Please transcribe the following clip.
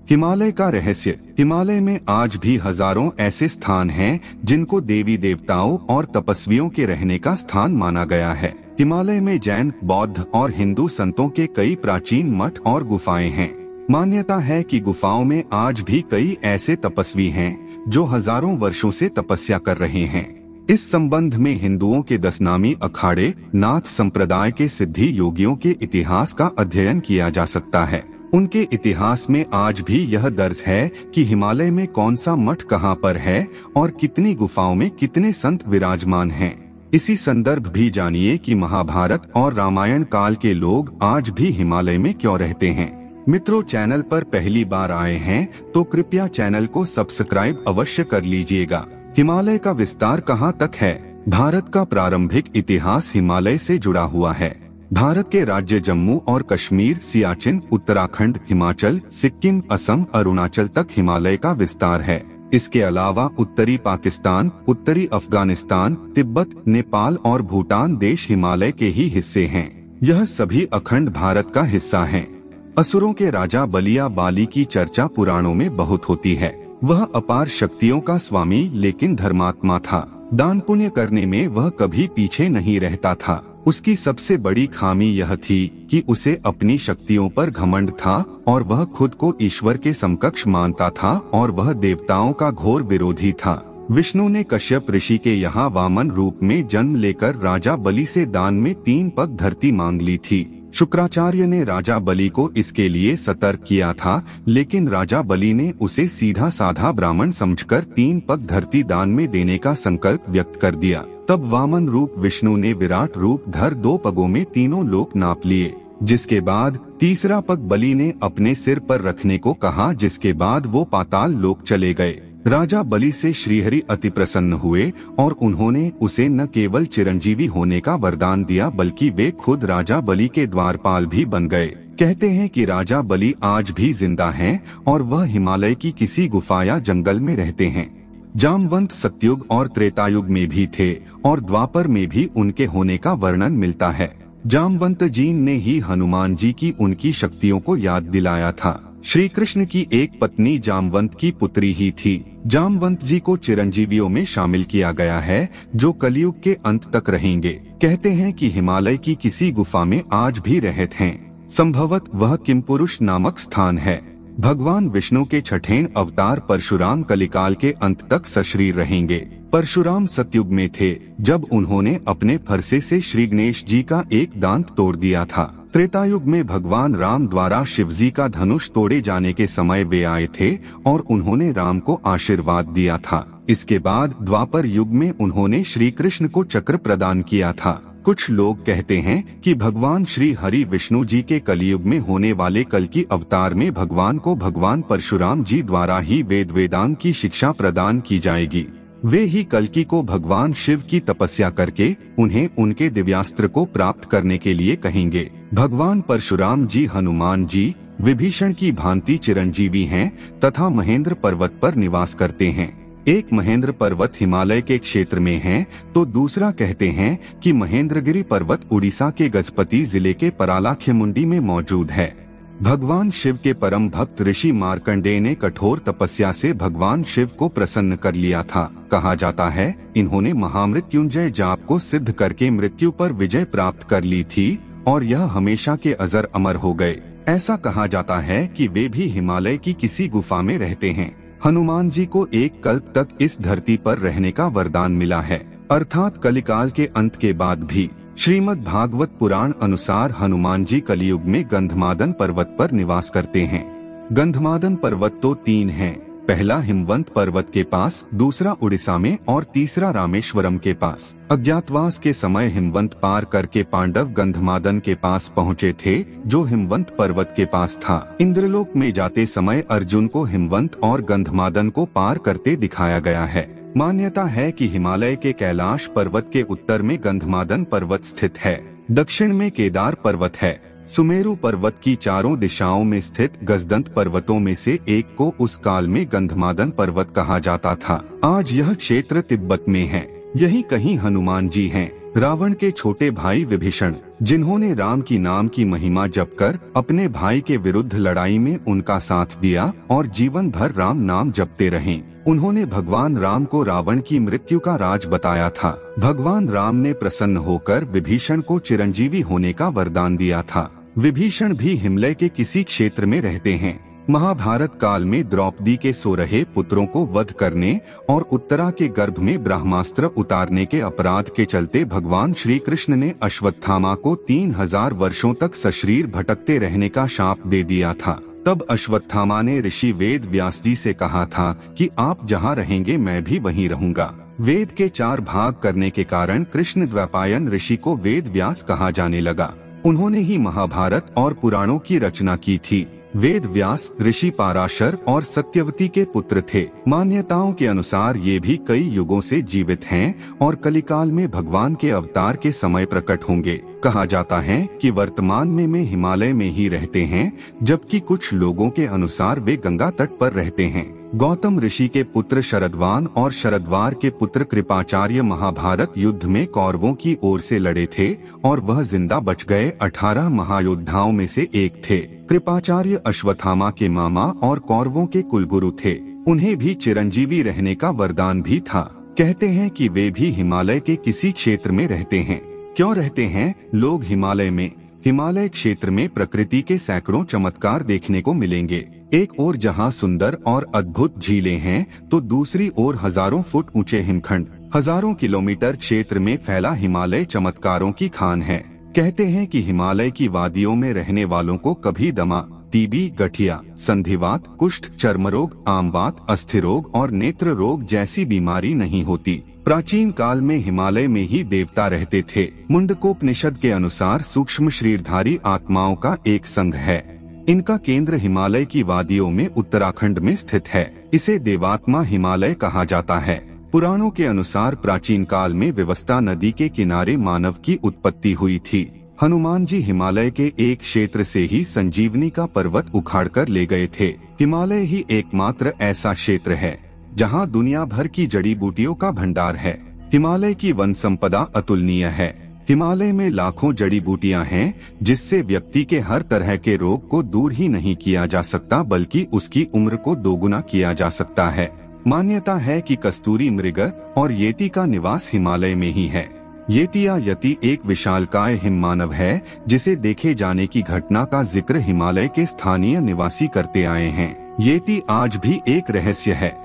हिमालय का रहस्य। हिमालय में आज भी हजारों ऐसे स्थान हैं जिनको देवी देवताओं और तपस्वियों के रहने का स्थान माना गया है। हिमालय में जैन, बौद्ध और हिंदू संतों के कई प्राचीन मठ और गुफाएं हैं। मान्यता है कि गुफाओं में आज भी कई ऐसे तपस्वी हैं जो हजारों वर्षों से तपस्या कर रहे हैं। इस संबंध में हिंदुओं के 10 नामी अखाड़े, नाथ संप्रदाय के सिद्धि योगियों के इतिहास का अध्ययन किया जा सकता है। उनके इतिहास में आज भी यह दर्ज है कि हिमालय में कौन सा मठ कहाँ पर है और कितनी गुफाओं में कितने संत विराजमान हैं। इसी संदर्भ भी जानिए कि महाभारत और रामायण काल के लोग आज भी हिमालय में क्यों रहते हैं। मित्रों, चैनल पर पहली बार आए हैं तो कृपया चैनल को सब्सक्राइब अवश्य कर लीजिएगा। हिमालय का विस्तार कहाँ तक है? भारत का प्रारंभिक इतिहास हिमालय से जुड़ा हुआ है। भारत के राज्य जम्मू और कश्मीर, सियाचिन, उत्तराखंड, हिमाचल, सिक्किम, असम, अरुणाचल तक हिमालय का विस्तार है। इसके अलावा उत्तरी पाकिस्तान, उत्तरी अफगानिस्तान, तिब्बत, नेपाल और भूटान देश हिमालय के ही हिस्से हैं। यह सभी अखंड भारत का हिस्सा हैं। असुरों के राजा बलिया बाली की चर्चा पुराणों में बहुत होती है। वह अपार शक्तियों का स्वामी लेकिन धर्मात्मा था। दान पुण्य करने में वह कभी पीछे नहीं रहता था। उसकी सबसे बड़ी खामी यह थी कि उसे अपनी शक्तियों पर घमंड था और वह खुद को ईश्वर के समकक्ष मानता था और वह देवताओं का घोर विरोधी था। विष्णु ने कश्यप ऋषि के यहाँ वामन रूप में जन्म लेकर राजा बलि से दान में 3 पग धरती मांग ली थी। शुक्राचार्य ने राजा बलि को इसके लिए सतर्क किया था, लेकिन राजा बलि ने उसे सीधा साधा ब्राह्मण समझकर 3 पग धरती दान में देने का संकल्प व्यक्त कर दिया। तब वामन रूप विष्णु ने विराट रूप धर 2 पगों में तीनों लोक नाप लिए, जिसके बाद तीसरा पग बलि ने अपने सिर पर रखने को कहा, जिसके बाद वो पाताल लोक चले गए। राजा बलि से श्रीहरि अति प्रसन्न हुए और उन्होंने उसे न केवल चिरंजीवी होने का वरदान दिया बल्कि वे खुद राजा बलि के द्वारपाल भी बन गए। कहते हैं कि राजा बलि आज भी जिंदा हैं और वह हिमालय की किसी गुफा या जंगल में रहते हैं। जामवंत सतयुग और त्रेतायुग में भी थे और द्वापर में भी उनके होने का वर्णन मिलता है। जामवंत जी ने ही हनुमान जी की उनकी शक्तियों को याद दिलाया था। श्री कृष्ण की एक पत्नी जामवंत की पुत्री ही थी। जामवंत जी को चिरंजीवियों में शामिल किया गया है जो कलयुग के अंत तक रहेंगे। कहते हैं कि हिमालय की किसी गुफा में आज भी रहते हैं। संभवत वह किमपुरुष नामक स्थान है। भगवान विष्णु के 6ठें अवतार परशुराम कलिकाल के अंत तक सशरीर रहेंगे। परशुराम सतयुग में थे जब उन्होंने अपने फरसे से श्री गणेश जी का एक दांत तोड़ दिया था। त्रेतायुग में भगवान राम द्वारा शिवजी का धनुष तोड़े जाने के समय वे आए थे और उन्होंने राम को आशीर्वाद दिया था। इसके बाद द्वापर युग में उन्होंने श्री कृष्ण को चक्र प्रदान किया था। कुछ लोग कहते हैं कि भगवान श्री हरि विष्णु जी के कलयुग में होने वाले कल की अवतार में भगवान को भगवान परशुराम जी द्वारा ही वेदांत की शिक्षा प्रदान की जाएगी। वे ही कल्कि को भगवान शिव की तपस्या करके उन्हें उनके दिव्यास्त्र को प्राप्त करने के लिए कहेंगे। भगवान परशुराम जी हनुमान जी विभीषण की भांति चिरंजीवी हैं तथा महेंद्र पर्वत पर निवास करते हैं। एक महेंद्र पर्वत हिमालय के क्षेत्र में है तो दूसरा कहते हैं कि महेंद्रगिरी पर्वत उड़ीसा के गजपति जिले के परालाखेमुंडी में मौजूद है। भगवान शिव के परम भक्त ऋषि मार्कंडेय ने कठोर तपस्या से भगवान शिव को प्रसन्न कर लिया था। कहा जाता है इन्होंने महामृत्युंजय जाप को सिद्ध करके मृत्यु पर विजय प्राप्त कर ली थी और यह हमेशा के अजर अमर हो गए। ऐसा कहा जाता है कि वे भी हिमालय की किसी गुफा में रहते हैं। हनुमान जी को एक कल्प तक इस धरती पर रहने का वरदान मिला है, अर्थात कलिकाल के अंत के बाद भी। श्रीमद् भागवत पुराण अनुसार हनुमान जी कलियुग में गंधमादन पर्वत पर निवास करते हैं। गंधमादन पर्वत तो 3 हैं, पहला हिमवंत पर्वत के पास, दूसरा उड़ीसा में और तीसरा रामेश्वरम के पास। अज्ञातवास के समय हिमवंत पार करके पांडव गंधमादन के पास पहुँचे थे जो हिमवंत पर्वत के पास था। इंद्रलोक में जाते समय अर्जुन को हिमवंत और गंधमादन को पार करते दिखाया गया है। मान्यता है कि हिमालय के कैलाश पर्वत के उत्तर में गंधमादन पर्वत स्थित है, दक्षिण में केदार पर्वत है। सुमेरु पर्वत की चारों दिशाओं में स्थित गजदंत पर्वतों में से एक को उस काल में गंधमादन पर्वत कहा जाता था। आज यह क्षेत्र तिब्बत में है। यही कहीं हनुमान जी हैं। रावण के छोटे भाई विभीषण, जिन्होंने राम की नाम की महिमा जपकर अपने भाई के विरुद्ध लड़ाई में उनका साथ दिया और जीवन भर राम नाम जपते रहे। उन्होंने भगवान राम को रावण की मृत्यु का राज बताया था। भगवान राम ने प्रसन्न होकर विभीषण को चिरंजीवी होने का वरदान दिया था। विभीषण भी हिमालय के किसी क्षेत्र में रहते हैं। महाभारत काल में द्रौपदी के 16 पुत्रों को वध करने और उत्तरा के गर्भ में ब्रह्मास्त्र उतारने के अपराध के चलते भगवान श्री कृष्ण ने अश्वत्थामा को 3000 वर्षों तक सशरीर भटकते रहने का शाप दे दिया था। तब अश्वत्थामा ने ऋषि वेद व्यास जी से कहा था कि आप जहाँ रहेंगे मैं भी वहीं रहूंगा। वेद के 4 भाग करने के कारण कृष्ण द्वैपायन ऋषि को वेद व्यास कहा जाने लगा। उन्होंने ही महाभारत और पुराणों की रचना की थी। वेद व्यास ऋषि पाराशर और सत्यवती के पुत्र थे। मान्यताओं के अनुसार ये भी कई युगों से जीवित हैं और कलिकाल में भगवान के अवतार के समय प्रकट होंगे। कहा जाता है कि वर्तमान में हिमालय में ही रहते हैं, जबकि कुछ लोगों के अनुसार वे गंगा तट पर रहते हैं। गौतम ऋषि के पुत्र शरद्वान और शरद्वार के पुत्र कृपाचार्य महाभारत युद्ध में कौरवों की ओर से लड़े थे और वह जिंदा बच गए 18 महायोद्धाओं में से एक थे। कृपाचार्य अश्वत्थामा के मामा और कौरवों के कुलगुरु थे। उन्हें भी चिरंजीवी रहने का वरदान भी था। कहते हैं कि वे भी हिमालय के किसी क्षेत्र में रहते हैं। क्यों रहते हैं लोग हिमालय में? हिमालय क्षेत्र में प्रकृति के सैकड़ों चमत्कार देखने को मिलेंगे। एक ओर जहां सुंदर और अद्भुत झीलें हैं, तो दूसरी ओर हजारों फुट ऊंचे हिमखंड, हजारों किलोमीटर क्षेत्र में फैला हिमालय चमत्कारों की खान है। कहते हैं कि हिमालय की वादियों में रहने वालों को कभी दमा, टीबी, गठिया, संधिवात, कुष्ठ, चर्मरोग, आमवात, अस्थिरोग और नेत्र रोग जैसी बीमारी नहीं होती। प्राचीन काल में हिमालय में ही देवता रहते थे। मुंडकोपनिषद के अनुसार सूक्ष्म शरीरधारी आत्माओं का एक संघ है। इनका केंद्र हिमालय की वादियों में उत्तराखंड में स्थित है। इसे देवात्मा हिमालय कहा जाता है। पुराणों के अनुसार प्राचीन काल में विवस्ता नदी के किनारे मानव की उत्पत्ति हुई थी। हनुमान जी हिमालय के एक क्षेत्र से ही संजीवनी का पर्वत उखाड़कर ले गए थे। हिमालय ही एकमात्र ऐसा क्षेत्र है जहां दुनिया भर की जड़ी बूटियों का भंडार है। हिमालय की वन संपदा अतुलनीय है। हिमालय में लाखों जड़ी बूटियां हैं, जिससे व्यक्ति के हर तरह के रोग को दूर ही नहीं किया जा सकता, बल्कि उसकी उम्र को दोगुना किया जा सकता है। मान्यता है कि कस्तूरी मृग और येती का निवास हिमालय में ही है। येती या यति एक विशालकाय हिममानव है, जिसे देखे जाने की घटना का जिक्र हिमालय के स्थानीय निवासी करते आए हैं। येती आज भी एक रहस्य है।